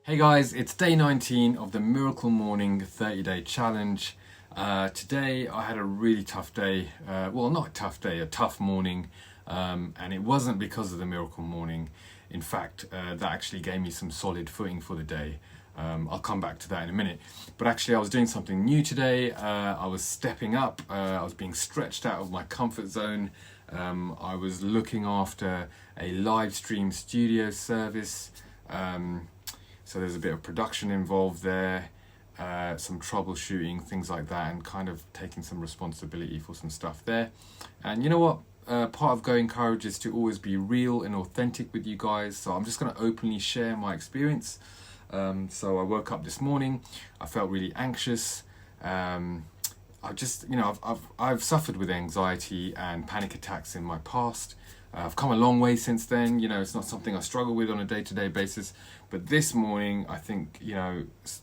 Hey guys, it's day 19 of the Miracle Morning 30-day challenge. Today I had a really tough day. Well, not a tough day, a tough morning. And it wasn't because of the Miracle Morning. In fact, that actually gave me some solid footing for the day. I'll come back to that in a minute. But actually I was doing something new today. I was stepping up. I was being stretched out of my comfort zone. I was looking after a live stream studio service. So there's a bit of production involved there, some troubleshooting, things like that, and kind of taking some responsibility for some stuff there. And you know what? Part of Going Courage is to always be real and authentic with you guys. So I'm just going to openly share my experience. So I woke up this morning. I felt really anxious. I've suffered with anxiety and panic attacks in my past. I've come a long way since then. It's not something I struggle with on a day-to-day basis. But this morning, I think,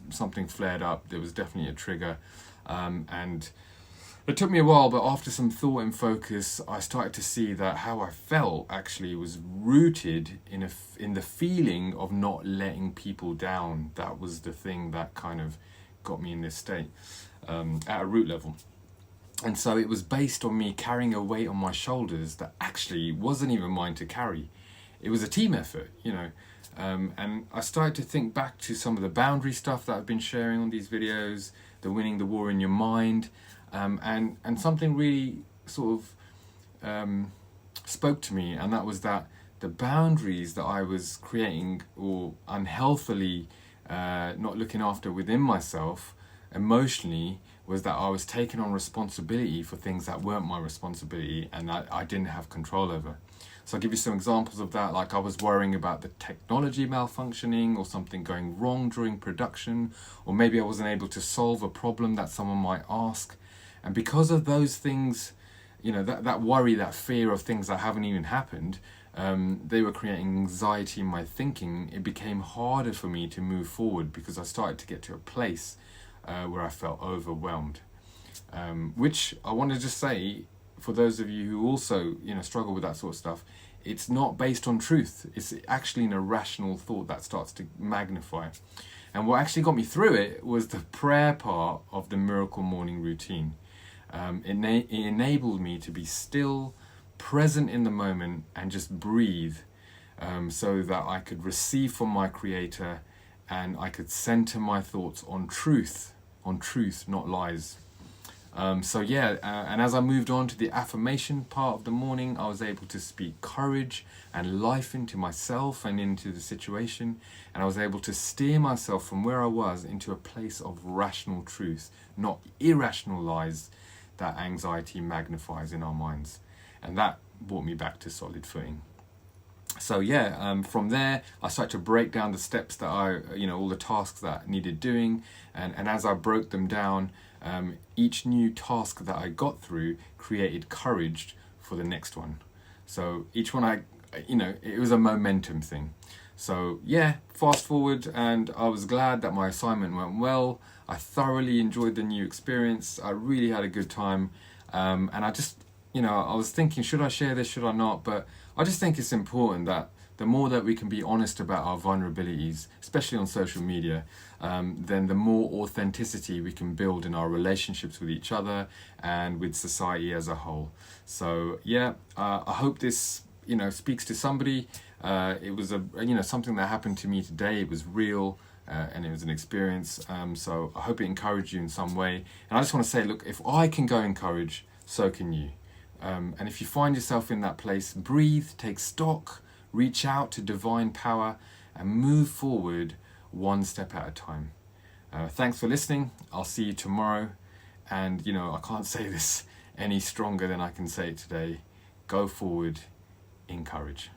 something flared up. There was definitely a trigger. And it took me a while, but after some thought and focus, I started to see that how I felt actually was rooted in the feeling of not letting people down. That was the thing that kind of got me in this state at a root level. And so it was based on me carrying a weight on my shoulders that actually wasn't even mine to carry. It was a team effort, and I started to think back to some of the boundary stuff that I've been sharing on these videos, the winning the war in your mind, and something really sort of spoke to me, and that was that the boundaries that I was creating or unhealthily not looking after within myself emotionally was that I was taking on responsibility for things that weren't my responsibility and that I didn't have control over. So I'll give you some examples of that, like I was worrying about the technology malfunctioning or something going wrong during production, or maybe I wasn't able to solve a problem that someone might ask. And because of those things, that worry, that fear of things that haven't even happened, they were creating anxiety in my thinking. It became harder for me to move forward because I started to get to a place where I felt overwhelmed, which I want to just say, for those of you who also struggle with that sort of stuff, it's not based on truth. It's actually an irrational thought that starts to magnify. And what actually got me through it was the prayer part of the Miracle Morning routine. It enabled me to be still, present in the moment, and just breathe, so that I could receive from my Creator and I could center my thoughts on truth, not lies. And as I moved on to the affirmation part of the morning, I was able to speak courage and life into myself and into the situation, and I was able to steer myself from where I was into a place of rational truth, not irrational lies that anxiety magnifies in our minds. And that brought me back to solid footing. So from there I started to break down the steps that all the tasks that needed doing, and as I broke them down, each new task that I got through created courage for the next one. So each one it was a momentum thing. So fast forward, and I was glad that my assignment went well. I thoroughly enjoyed the new experience. I really had a good time, and I just I was thinking, should I share this, should I not? But I just think it's important that the more that we can be honest about our vulnerabilities, especially on social media, then the more authenticity we can build in our relationships with each other and with society as a whole. So I hope this speaks to somebody. It was something that happened to me today. It was real. And it was an experience. So I hope it encouraged you in some way. And I just want to say, look, if I can go in courage, so can you. And if you find yourself in that place, breathe, take stock, reach out to divine power, and move forward one step at a time. Thanks for listening. I'll see you tomorrow. And, I can't say this any stronger than I can say it today. Go forward in courage.